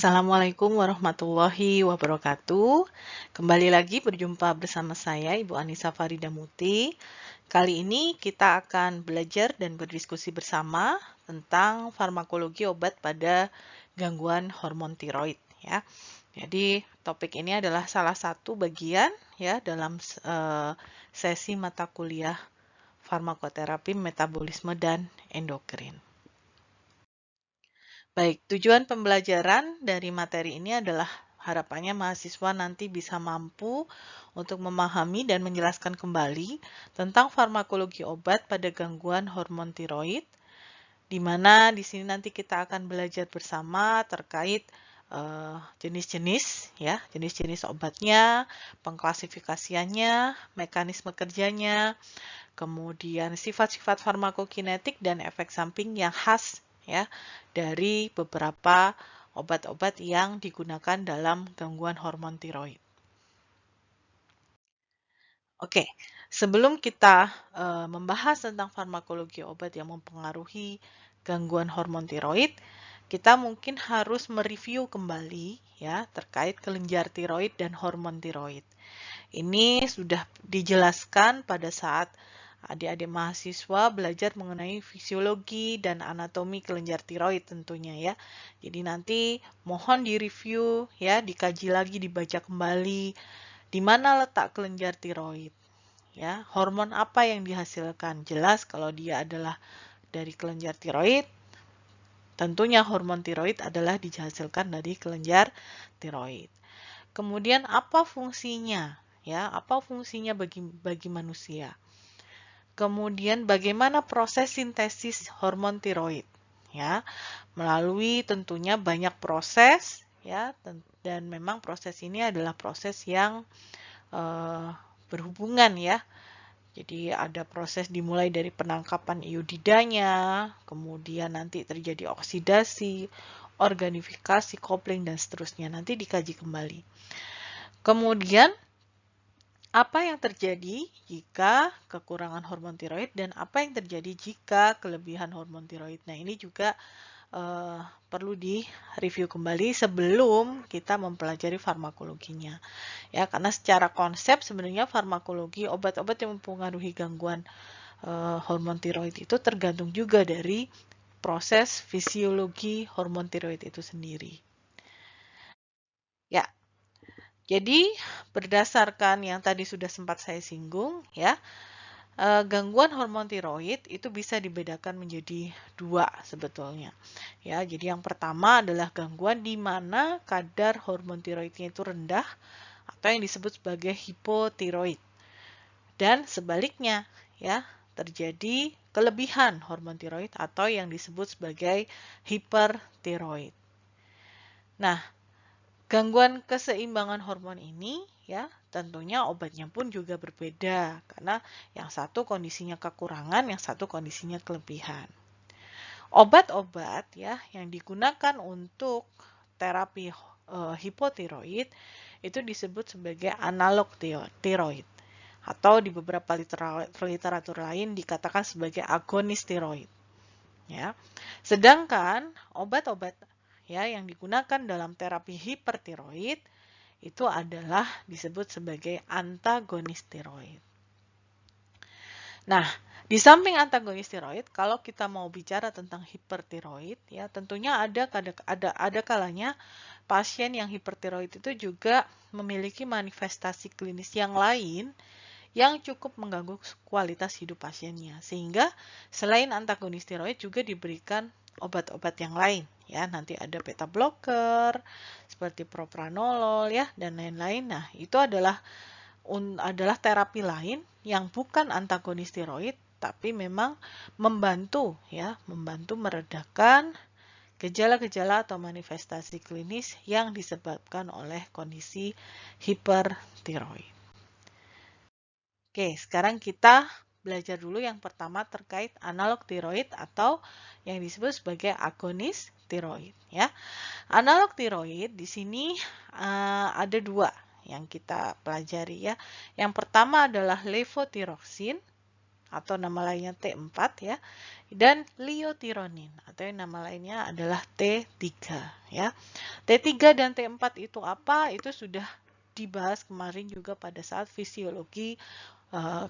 Assalamualaikum warahmatullahi wabarakatuh. Kembali lagi berjumpa bersama saya, Ibu Anissa Farida Muti. Kali ini kita akan belajar dan berdiskusi bersama tentang farmakologi obat pada gangguan hormon tiroid, ya. Jadi topik ini adalah salah satu bagian ya dalam sesi mata kuliah farmakoterapi, metabolisme dan endokrin. Baik, tujuan pembelajaran dari materi ini adalah harapannya mahasiswa nanti bisa mampu untuk memahami dan menjelaskan kembali tentang farmakologi obat pada gangguan hormon tiroid, di mana di sini nanti kita akan belajar bersama terkait jenis-jenis ya, jenis-jenis obatnya, pengklasifikasiannya, mekanisme kerjanya, kemudian sifat-sifat farmakokinetik dan efek samping yang khas ya dari beberapa obat-obat yang digunakan dalam gangguan hormon tiroid. Oke, sebelum kita membahas tentang farmakologi obat yang mempengaruhi gangguan hormon tiroid, kita mungkin harus mereview kembali ya terkait kelenjar tiroid dan hormon tiroid. Ini sudah dijelaskan pada saat adik-adik mahasiswa belajar mengenai fisiologi dan anatomi kelenjar tiroid tentunya ya. Jadi nanti mohon direview ya, dikaji lagi, dibaca kembali di mana letak kelenjar tiroid. Ya, hormon apa yang dihasilkan? Jelas kalau dia adalah dari kelenjar tiroid, tentunya hormon tiroid adalah dihasilkan dari kelenjar tiroid. Kemudian apa fungsinya? Ya, apa fungsinya bagi manusia? Kemudian bagaimana proses sintesis hormon tiroid? Ya, melalui tentunya banyak proses ya, dan memang proses ini adalah proses yang berhubungan ya. Jadi ada proses dimulai dari penangkapan iodidanya, kemudian nanti terjadi oksidasi, organifikasi, kopling, dan seterusnya. Nanti dikaji kembali. Kemudian, apa yang terjadi jika kekurangan hormon tiroid dan apa yang terjadi jika kelebihan hormon tiroid? Nah, ini juga perlu di-review kembali sebelum kita mempelajari farmakologinya. Ya, karena secara konsep sebenarnya farmakologi obat-obat yang mempengaruhi gangguan hormon tiroid itu tergantung juga dari proses fisiologi hormon tiroid itu sendiri. Ya, jadi berdasarkan yang tadi sudah sempat saya singgung, ya, gangguan hormon tiroid itu bisa dibedakan menjadi dua sebetulnya. Ya, jadi yang pertama adalah gangguan di mana kadar hormon tiroidnya itu rendah atau yang disebut sebagai hipotiroid. Dan sebaliknya, ya, terjadi kelebihan hormon tiroid atau yang disebut sebagai hipertiroid. Nah, gangguan keseimbangan hormon ini ya tentunya obatnya pun juga berbeda karena yang satu kondisinya kekurangan, yang satu kondisinya kelebihan. Obat-obat ya yang digunakan untuk terapi hipotiroid itu disebut sebagai analog tiroid atau di beberapa literatur lain dikatakan sebagai agonis tiroid. Ya. Sedangkan obat-obat ya yang digunakan dalam terapi hipertiroid itu adalah disebut sebagai antagonis tiroid. Nah, di samping antagonis tiroid, kalau kita mau bicara tentang hipertiroid, ya tentunya ada kalanya pasien yang hipertiroid itu juga memiliki manifestasi klinis yang lain yang cukup mengganggu kualitas hidup pasiennya. Sehingga selain antagonis tiroid juga diberikan obat-obat yang lain. Ya, nanti ada beta blocker seperti propranolol ya dan lain-lain. Nah, itu adalah terapi lain yang bukan antagonis tiroid tapi memang membantu meredakan gejala-gejala atau manifestasi klinis yang disebabkan oleh kondisi hipertiroid. Oke, sekarang kita belajar dulu yang pertama terkait analog tiroid atau yang disebut sebagai agonis tiroid ya. Analog tiroid di sini ada dua yang kita pelajari ya. Yang pertama adalah levothyroxine atau nama lainnya T4 ya, dan liothyronin atau yang nama lainnya adalah T3 ya. T3 dan T4 itu apa? Itu sudah dibahas kemarin juga pada saat fisiologi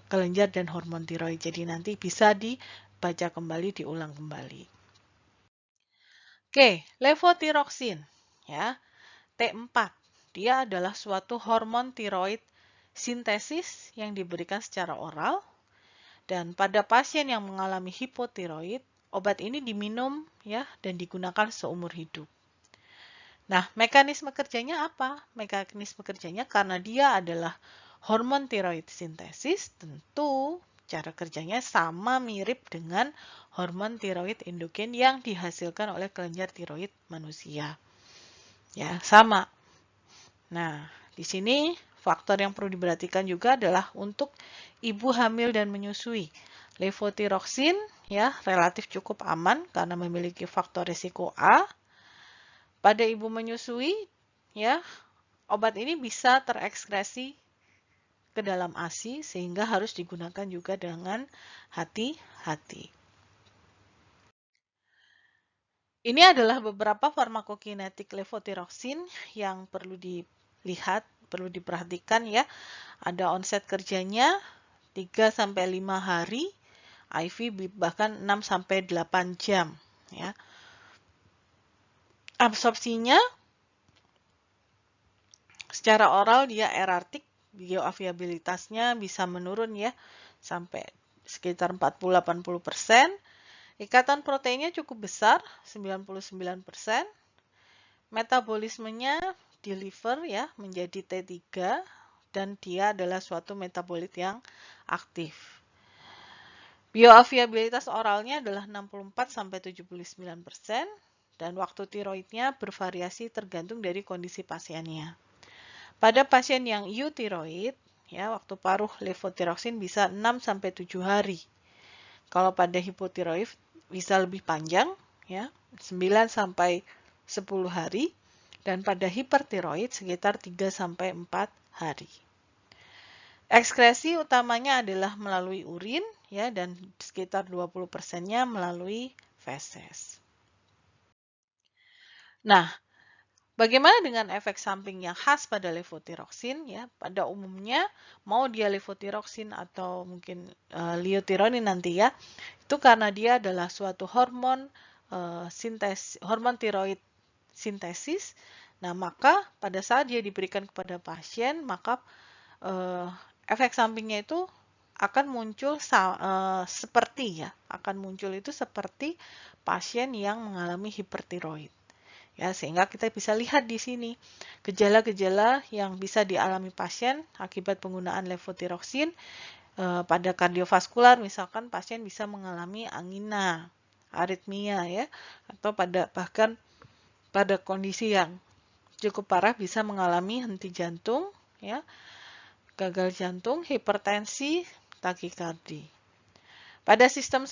kelenjar dan hormon tiroid. Jadi nanti bisa dibaca kembali, diulang kembali. Oke, levothyroxine ya. T4. Dia adalah suatu hormon tiroid sintesis yang diberikan secara oral dan pada pasien yang mengalami hipotiroid, obat ini diminum ya dan digunakan seumur hidup. Nah, mekanisme kerjanya apa? Mekanisme kerjanya karena dia adalah hormon tiroid sintesis, tentu cara kerjanya sama mirip dengan hormon tiroid endogen yang dihasilkan oleh kelenjar tiroid manusia. Ya, sama. Nah, di sini faktor yang perlu diperhatikan juga adalah untuk ibu hamil dan menyusui. Levothyroxine ya relatif cukup aman karena memiliki faktor risiko A. Pada ibu menyusui, ya, obat ini bisa terekskresi ke dalam ASI sehingga harus digunakan juga dengan hati-hati. Ini adalah beberapa farmakokinetik levothyroxine yang perlu dilihat, perlu diperhatikan ya. Ada onset kerjanya 3-5 hari, IV bahkan 6-8 jam ya. Absorpsinya secara oral dia erratik, bioavailabilitasnya bisa menurun ya sampai sekitar 40-80%. Ikatan proteinnya cukup besar, 99%. Metabolismenya di liver ya menjadi T3 dan dia adalah suatu metabolit yang aktif. Bioavailabilitas oralnya adalah 64-79% dan waktu tiroidnya bervariasi tergantung dari kondisi pasiennya. Pada pasien yang euthyroid, ya, waktu paruh levothyroxine bisa 6-7 hari. Kalau pada hipotiroid bisa lebih panjang, ya, 9-10 hari. Dan pada hipertiroid sekitar 3-4 hari. Ekskresi utamanya adalah melalui urin, ya, dan sekitar 20%-nya melalui feses. Nah, bagaimana dengan efek samping yang khas pada levothyroxine? Ya, pada umumnya mau dia levothyroxine atau mungkin liothyronin nanti ya, itu karena dia adalah suatu hormon hormon tiroid sintesis. Nah, maka pada saat dia diberikan kepada pasien, maka efek sampingnya itu akan muncul seperti ya, akan muncul itu seperti pasien yang mengalami hipertiroid. Ya, sehingga kita bisa lihat di sini gejala-gejala yang bisa dialami pasien akibat penggunaan levothyroxine pada kardiovaskular, misalkan pasien bisa mengalami angina, aritmia ya, atau bahkan pada kondisi yang cukup parah bisa mengalami henti jantung ya, gagal jantung, hipertensi, takikardi. Pada sistem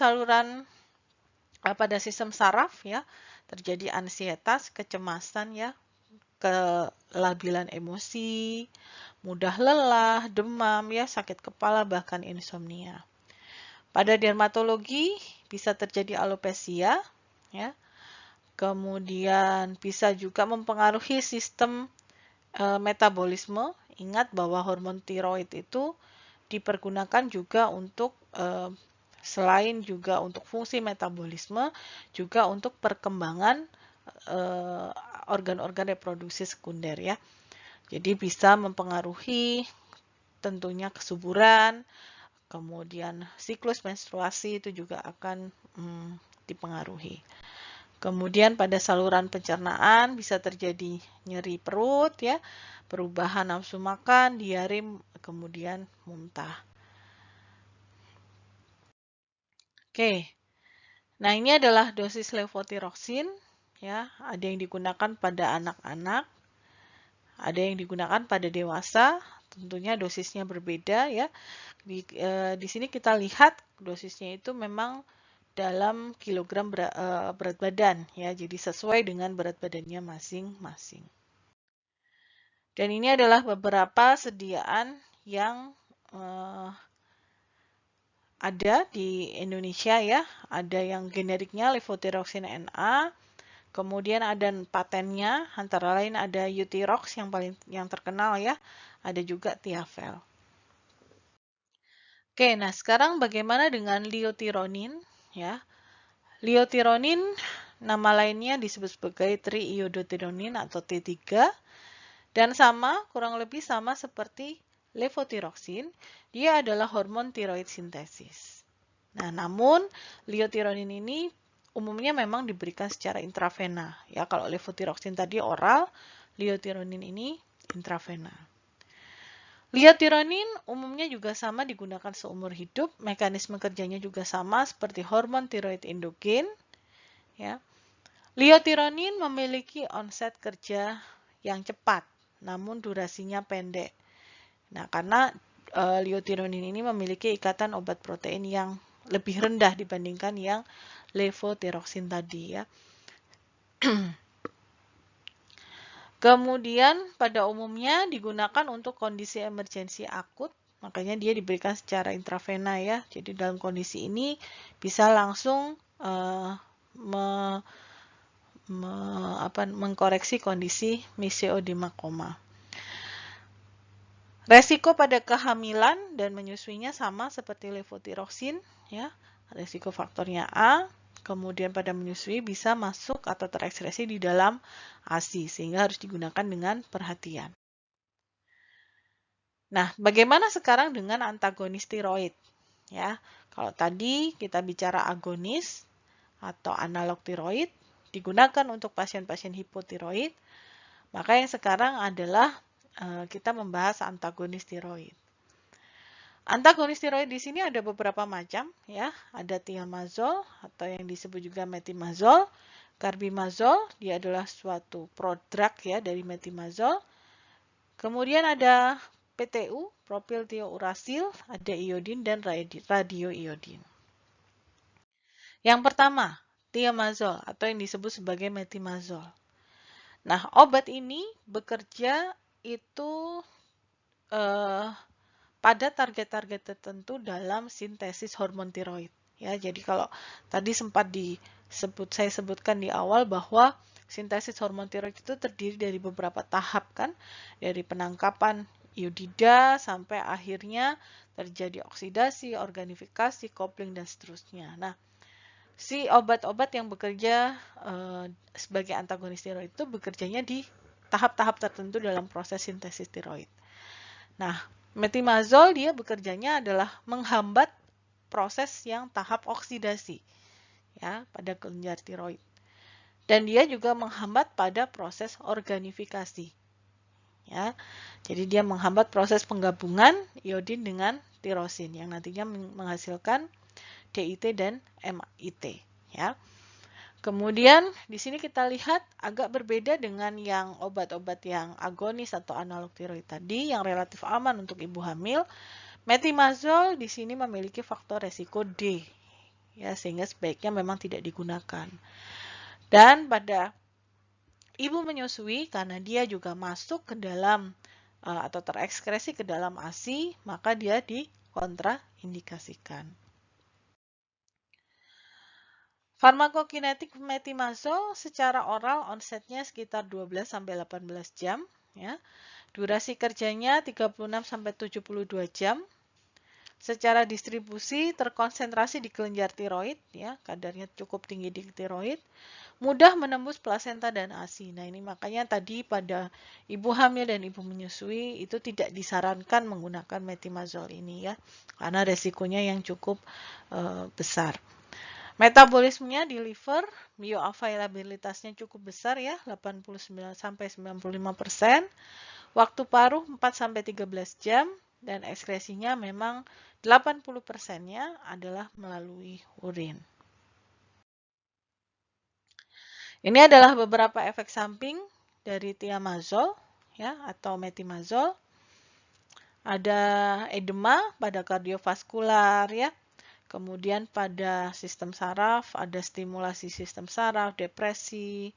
saraf ya, terjadi ansietas, kecemasan ya, kelabilan emosi, mudah lelah, demam ya, sakit kepala bahkan insomnia. Pada dermatologi bisa terjadi alopecia ya. Kemudian bisa juga mempengaruhi sistem metabolisme. Ingat bahwa hormon tiroid itu dipergunakan juga untuk selain juga untuk fungsi metabolisme, juga untuk perkembangan organ-organ reproduksi sekunder ya. Jadi bisa mempengaruhi tentunya kesuburan, kemudian siklus menstruasi itu juga akan dipengaruhi. Kemudian pada saluran pencernaan bisa terjadi nyeri perut ya, perubahan nafsu makan, diare, kemudian muntah. Oke. Nah, ini adalah dosis levothyroxine ya, ada yang digunakan pada anak-anak, ada yang digunakan pada dewasa, tentunya dosisnya berbeda ya. Di sini kita lihat dosisnya itu memang dalam kilogram berat badan ya, jadi sesuai dengan berat badannya masing-masing. Dan ini adalah beberapa sediaan yang ada di Indonesia ya, ada yang generiknya levothyroxine NA, kemudian ada patennya, antara lain ada Euthyrox yang terkenal ya, ada juga Tiafel. Oke, nah sekarang bagaimana dengan liothyronine ya? Liothyronine nama lainnya disebut sebagai triiodothyronine atau T3 dan kurang lebih sama seperti levothyroxine, dia adalah hormon tiroid sintesis. Nah, namun liothyronine ini umumnya memang diberikan secara intravena. Ya, kalau levothyroxine tadi oral, liothyronine ini intravena. Liothyronine umumnya juga sama digunakan seumur hidup, mekanisme kerjanya juga sama seperti hormon tiroid endogen. Ya. Liothyronine memiliki onset kerja yang cepat, namun durasinya pendek. Nah, karena liothyronine ini memiliki ikatan obat protein yang lebih rendah dibandingkan yang levothyroxine tadi ya. Kemudian pada umumnya digunakan untuk kondisi emergensi akut, makanya dia diberikan secara intravena ya. Jadi dalam kondisi ini bisa langsung mengkoreksi kondisi mesoedema koma. Resiko pada kehamilan dan menyusuinya sama seperti levothyroxine ya. Resiko faktornya A, kemudian pada menyusui bisa masuk atau terekspresi di dalam ASI sehingga harus digunakan dengan perhatian. Nah, bagaimana sekarang dengan antagonis tiroid? Ya, kalau tadi kita bicara agonis atau analog tiroid digunakan untuk pasien-pasien hipotiroid, maka yang sekarang adalah kita membahas antagonis tiroid. Antagonis tiroid di sini ada beberapa macam ya, ada thiamazol atau yang disebut juga metimazol, carbimazol, dia adalah suatu prodrug ya dari metimazol. Kemudian ada PTU, propylthiouracil, ada iodin dan radioiodin. Yang pertama, thiamazol atau yang disebut sebagai metimazol. Nah, obat ini bekerja itu pada target-target tertentu dalam sintesis hormon tiroid. Ya, jadi kalau tadi sempat saya sebutkan di awal bahwa sintesis hormon tiroid itu terdiri dari beberapa tahap kan, dari penangkapan iodida sampai akhirnya terjadi oksidasi, organifikasi, kopling dan seterusnya. Nah, si obat-obat yang bekerja sebagai antagonis tiroid itu bekerjanya di tahap-tahap tertentu dalam proses sintesis tiroid. Nah, metimazol dia bekerjanya adalah menghambat proses yang tahap oksidasi ya pada kelenjar tiroid. Dan dia juga menghambat pada proses organifikasi. Ya. Jadi dia menghambat proses penggabungan iodin dengan tirosin yang nantinya menghasilkan DIT dan MIT ya. Kemudian di sini kita lihat agak berbeda dengan yang obat-obat yang agonis atau analog tiroid tadi yang relatif aman untuk ibu hamil. Metimazol di sini memiliki faktor resiko D ya sehingga sebaiknya memang tidak digunakan. Dan pada ibu menyusui karena dia juga masuk ke dalam atau terekskresi ke dalam ASI, maka dia dikontraindikasikan. Farmakokinetik metimazol secara oral onsetnya sekitar 12-18 jam. Ya. Durasi kerjanya 36-72 jam. Secara distribusi terkonsentrasi di kelenjar tiroid, ya, kadarnya cukup tinggi di tiroid. Mudah menembus plasenta dan ASI. Nah ini makanya tadi pada ibu hamil dan ibu menyusui itu tidak disarankan menggunakan metimazol ini ya. Karena resikonya yang cukup besar. Metabolismenya di liver, bioavailabilitasnya cukup besar ya, 89-95%. Waktu paruh 4-13 jam dan ekskresinya memang 80%-nya adalah melalui urin. Ini adalah beberapa efek samping dari thiamazol ya atau metimazol. Ada edema pada kardiovaskular ya. Kemudian pada sistem saraf ada stimulasi sistem saraf, depresi,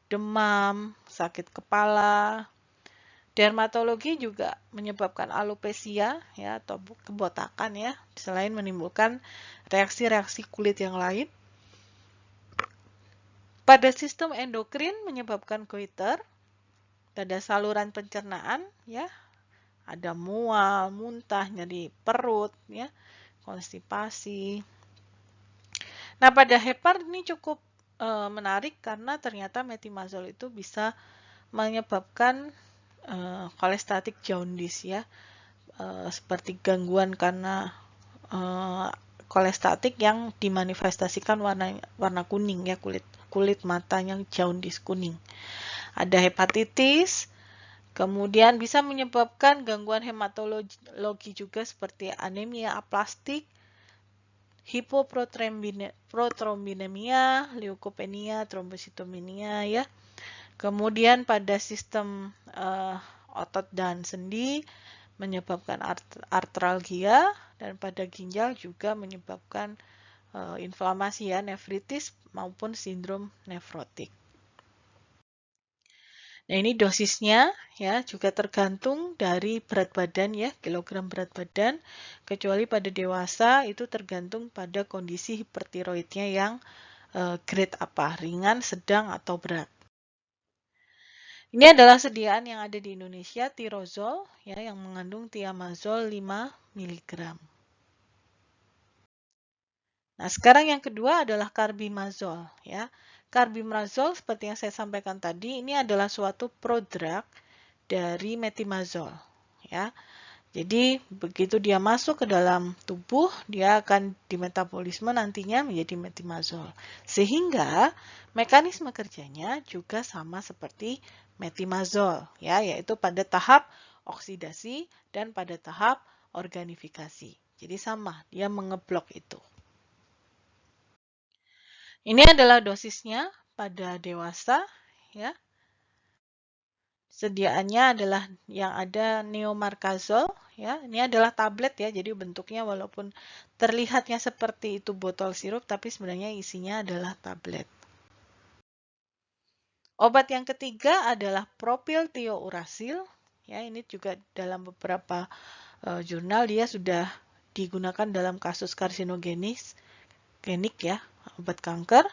demam, sakit kepala, Dermatologi juga menyebabkan alopecia ya atau kebotakan ya, selain menimbulkan reaksi-reaksi kulit yang lain. Pada sistem endokrin menyebabkan goiter, pada saluran pencernaan ya, ada mual, muntah, nyeri perut ya, konstipasi. Nah, pada hepar ini cukup menarik karena ternyata metimazol itu bisa menyebabkan kolestatik jaundice ya, seperti gangguan karena kolestatik yang dimanifestasikan warna kuning ya, kulit matanya jaundice kuning. Ada hepatitis, kemudian bisa menyebabkan gangguan hematologi juga seperti anemia aplastik, hipoprothrombinemia, leukopenia, trombositomia ya. Kemudian pada sistem otot dan sendi menyebabkan artralgia, dan pada ginjal juga menyebabkan inflamasi ya, nefritis maupun sindrom nefrotik. Nah, ini dosisnya ya juga tergantung dari berat badan ya, kilogram berat badan, kecuali pada dewasa itu tergantung pada kondisi hipertiroidnya yang grade apa, ringan, sedang, atau berat. Ini adalah sediaan yang ada di Indonesia, tirozol ya, yang mengandung thiamazol 5 mg. Nah, sekarang yang kedua adalah carbimazole ya. Carbimazole seperti yang saya sampaikan tadi, ini adalah suatu prodrug dari metimazol ya. Jadi begitu dia masuk ke dalam tubuh, dia akan dimetabolisme nantinya menjadi metimazol. Sehingga mekanisme kerjanya juga sama seperti metimazol ya, yaitu pada tahap oksidasi dan pada tahap organifikasi. Jadi sama, dia mengeblok itu. Ini adalah dosisnya pada dewasa ya. Sediaannya adalah yang ada neomarkazol ya. Ini adalah tablet ya. Jadi bentuknya walaupun terlihatnya seperti itu botol sirup, tapi sebenarnya isinya adalah tablet. Obat yang ketiga adalah propylthiouracil ya. Ini juga dalam beberapa jurnal dia sudah digunakan dalam kasus karsinogenik ya, obat kanker.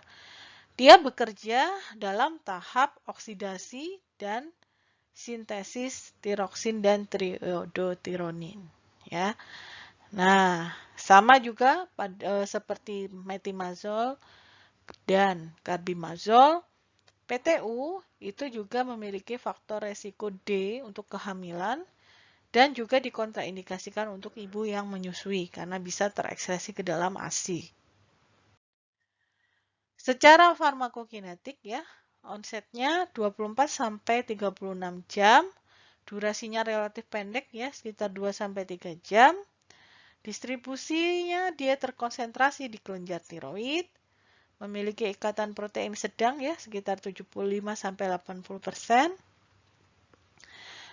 Dia bekerja dalam tahap oksidasi dan sintesis tiroksin dan triodotironin ya. Nah, sama juga seperti metimazol dan carbimazole, PTU itu juga memiliki faktor resiko D untuk kehamilan dan juga dikontraindikasikan untuk ibu yang menyusui karena bisa terekspresi ke dalam ASI. Secara farmakokinetik ya, onsetnya 24 sampai 36 jam, durasinya relatif pendek ya, sekitar 2 sampai 3 jam. Distribusinya dia terkonsentrasi di kelenjar tiroid, memiliki ikatan protein sedang ya, sekitar 75 sampai 80%.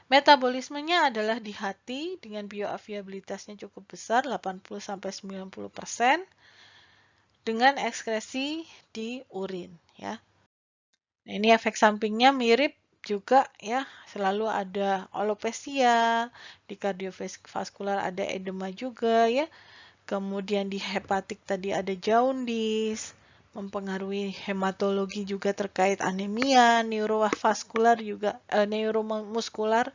Metabolismenya adalah di hati dengan bioavailabilitasnya cukup besar, 80 sampai 90%. Dengan ekskresi di urin ya. Nah, ini efek sampingnya mirip juga ya, selalu ada alopecia, di kardiovaskular ada edema juga ya. Kemudian di hepatik tadi ada jaundice, mempengaruhi hematologi juga terkait anemia, neurovaskular juga neuromuskular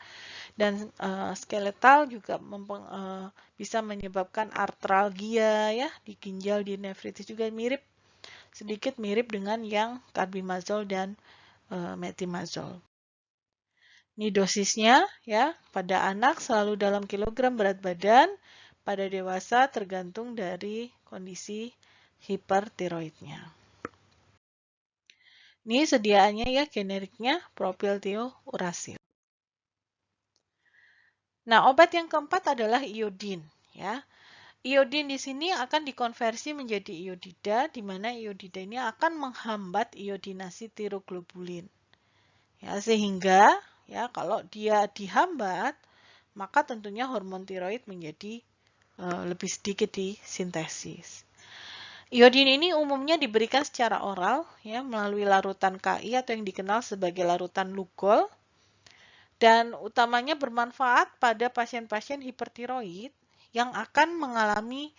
dan skeletal juga bisa menyebabkan artralgia ya, di ginjal, di nefritis juga sedikit mirip dengan yang carbimazole dan metimazole. Ini dosisnya ya, pada anak selalu dalam kilogram berat badan, pada dewasa tergantung dari kondisi hipertiroidnya. Ini sediaannya ya, generiknya propylthiouracil. Nah, obat yang keempat adalah iodin ya. Iodin di sini akan dikonversi menjadi iodida, di mana iodida ini akan menghambat iodinasi tiroglobulin. Ya, sehingga ya kalau dia dihambat, maka tentunya hormon tiroid menjadi lebih sedikit disintesis. Iodin ini umumnya diberikan secara oral ya, melalui larutan KI atau yang dikenal sebagai larutan Lugol. dan utamanya bermanfaat pada pasien-pasien hipertiroid yang akan mengalami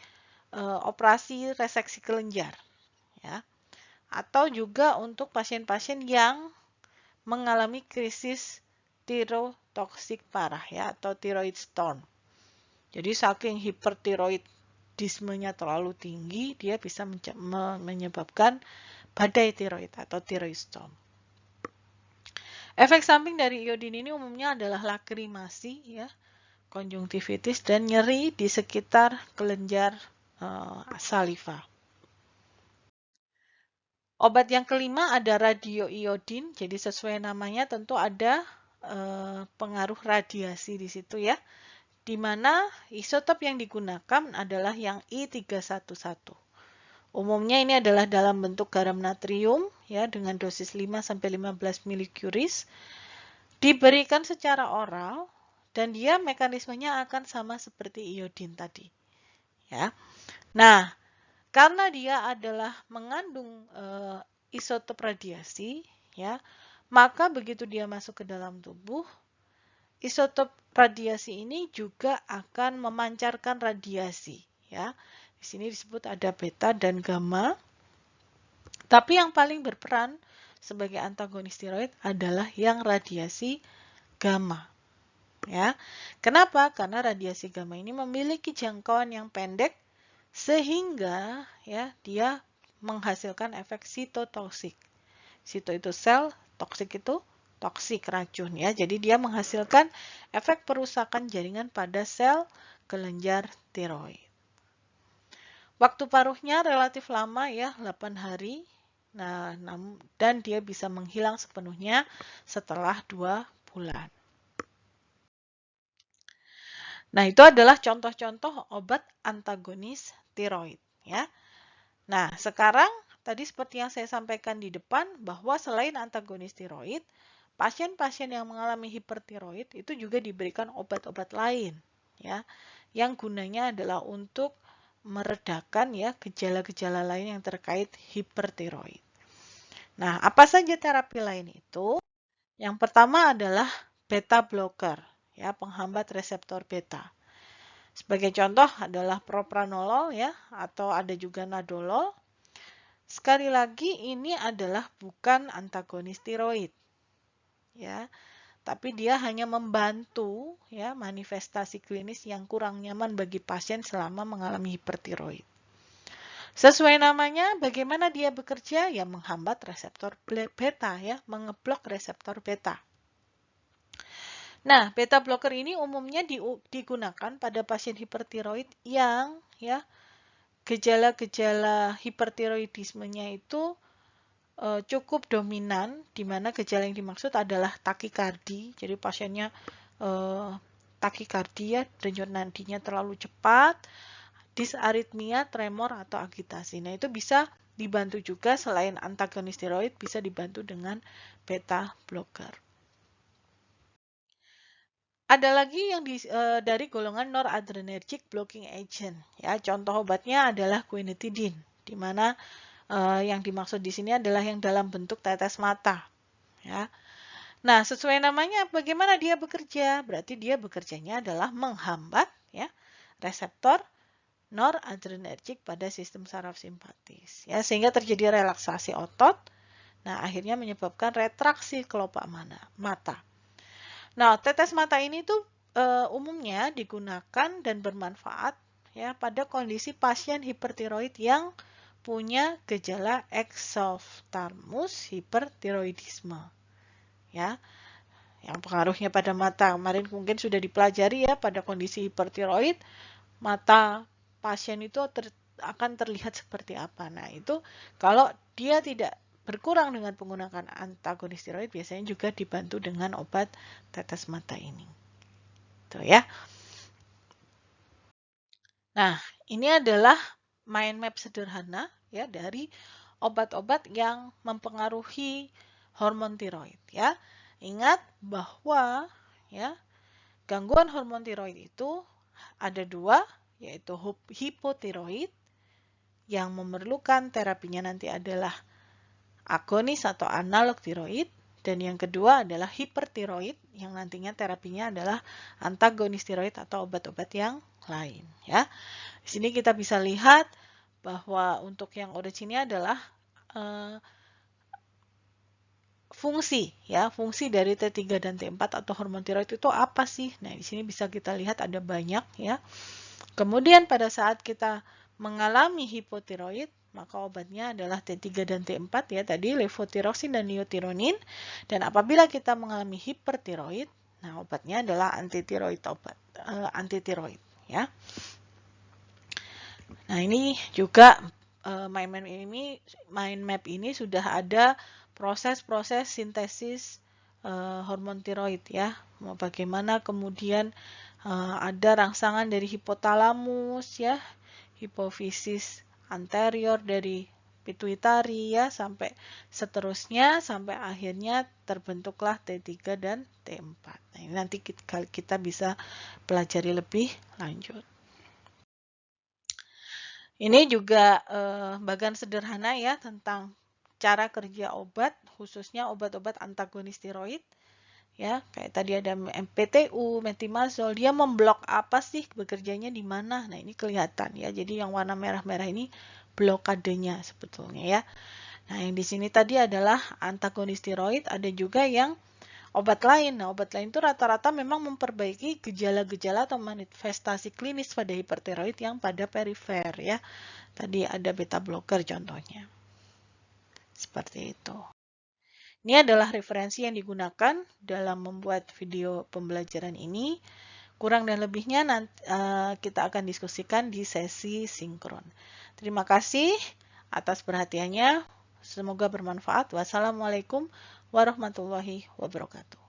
operasi reseksi kelenjar, ya, atau juga untuk pasien-pasien yang mengalami krisis tirotoksik parah, ya, atau thyroid storm. Jadi saking hipertiroidismenya terlalu tinggi, dia bisa menyebabkan badai tiroid atau thyroid storm. Efek samping dari iodin ini umumnya adalah lakrimasi, ya, konjungtivitis, dan nyeri di sekitar kelenjar saliva. Obat yang kelima ada radioiodin, jadi sesuai namanya tentu ada pengaruh radiasi di situ, ya, di mana isotop yang digunakan adalah yang I311. Umumnya ini adalah dalam bentuk garam natrium, ya, dengan dosis 5-15 mCi, diberikan secara oral, dan dia mekanismenya akan sama seperti iodin tadi, ya. Nah, karena dia adalah mengandung isotop radiasi, ya, maka begitu dia masuk ke dalam tubuh, isotop radiasi ini juga akan memancarkan radiasi, ya. Di sini disebut ada beta dan gamma. Tapi yang paling berperan sebagai antagonis tiroid adalah yang radiasi gamma, ya. Kenapa? Karena radiasi gamma ini memiliki jangkauan yang pendek sehingga, ya, dia menghasilkan efek sitotoksik. Sito itu sel, toksik itu toksik, racun, ya. Jadi dia menghasilkan efek perusakan jaringan pada sel kelenjar tiroid. Waktu paruhnya relatif lama, ya, 8 hari. Nah, dan dia bisa menghilang sepenuhnya setelah 2 bulan. Nah, itu adalah contoh-contoh obat antagonis tiroid, ya. Nah, sekarang tadi seperti yang saya sampaikan di depan bahwa selain antagonis tiroid, pasien-pasien yang mengalami hipertiroid itu juga diberikan obat-obat lain, ya, yang gunanya adalah untuk meredakan, ya, gejala-gejala lain yang terkait hipertiroid. Nah, apa saja terapi lain itu? Yang pertama adalah beta blocker, ya, penghambat reseptor beta. Sebagai contoh adalah propranolol, ya, atau ada juga nadolol. Sekali lagi ini adalah bukan antagonis tiroid, ya, tapi dia hanya membantu, ya, manifestasi klinis yang kurang nyaman bagi pasien selama mengalami hipertiroid. Sesuai namanya, bagaimana dia bekerja? Ya, menghambat reseptor beta, ya, mengeblok reseptor beta. Nah, beta blocker ini umumnya digunakan pada pasien hipertiroid yang, ya, gejala-gejala hipertiroidismenya itu cukup dominan, di mana gejala yang dimaksud adalah takikardi. Jadi pasiennya takikardia, denyut nadinya terlalu cepat, disaritmia, tremor, atau agitasi. Nah, itu bisa dibantu juga selain antagonis tiroid, bisa dibantu dengan beta blocker. Ada lagi yang dari golongan noradrenergic blocking agent. Ya, contoh obatnya adalah quinidine, di mana yang dimaksud di sini adalah yang dalam bentuk tetes mata. Ya. Nah, sesuai namanya, bagaimana dia bekerja? Berarti dia bekerjanya adalah menghambat, ya, reseptor noradrenergic pada sistem saraf simpatis, ya, sehingga terjadi relaksasi otot. Nah, akhirnya menyebabkan retraksi kelopak mata. Nah, tetes mata ini tuh umumnya digunakan dan bermanfaat, ya, pada kondisi pasien hipertiroid yang punya gejala exophthalmos hipertiroidisme, ya, yang pengaruhnya pada mata. Kemarin mungkin sudah dipelajari, ya, pada kondisi hipertiroid mata pasien itu akan terlihat seperti apa. Nah, itu kalau dia tidak berkurang dengan penggunaan antagonis tiroid, biasanya juga dibantu dengan obat tetes mata ini. Tuh, ya. Nah, ini adalah mind map sederhana, ya, dari obat-obat yang mempengaruhi hormon tiroid, ya. Ingat bahwa, ya, gangguan hormon tiroid itu ada 2, yaitu hipotiroid yang memerlukan terapinya nanti adalah agonis atau analog tiroid, dan yang kedua adalah hipertiroid yang nantinya terapinya adalah antagonis tiroid atau obat-obat yang lain ya. Di sini kita bisa lihat bahwa untuk yang orange ini adalah fungsi ya, fungsi dari T3 dan T4 atau hormon tiroid itu apa sih? Nah, di sini bisa kita lihat ada banyak ya. Kemudian pada saat kita mengalami hipotiroid, maka obatnya adalah T3 dan T4 ya, tadi levotiroxin dan neotironin. Dan apabila kita mengalami hipertiroid, nah obatnya adalah antitiroid antitiroid ya. Nah, ini juga mind map ini sudah ada proses-proses sintesis hormon tiroid ya. Bagaimana kemudian ada rangsangan dari hipotalamus ya, hipofisis anterior dari pituitari ya, sampai seterusnya sampai akhirnya terbentuklah T3 dan T4. Nah, ini nanti kita bisa pelajari lebih lanjut. Ini juga bagan sederhana ya tentang cara kerja obat, khususnya obat-obat antagonis tiroid. Ya, kayak tadi ada MPTU, metimazol, dia memblok apa sih, bekerjanya di mana? Nah, ini kelihatan ya. Jadi yang warna merah-merah ini blokadenya sebetulnya ya. Nah, yang di sini tadi adalah antagonis tiroid, ada juga yang obat lain. Nah, obat lain itu rata-rata memang memperbaiki gejala-gejala atau manifestasi klinis pada hipertiroid yang pada perifer ya. Tadi ada beta blocker contohnya. Seperti itu. Ini adalah referensi yang digunakan dalam membuat video pembelajaran ini. Kurang dan lebihnya nanti kita akan diskusikan di sesi sinkron. Terima kasih atas perhatiannya. Semoga bermanfaat. Wassalamualaikum warahmatullahi wabarakatuh.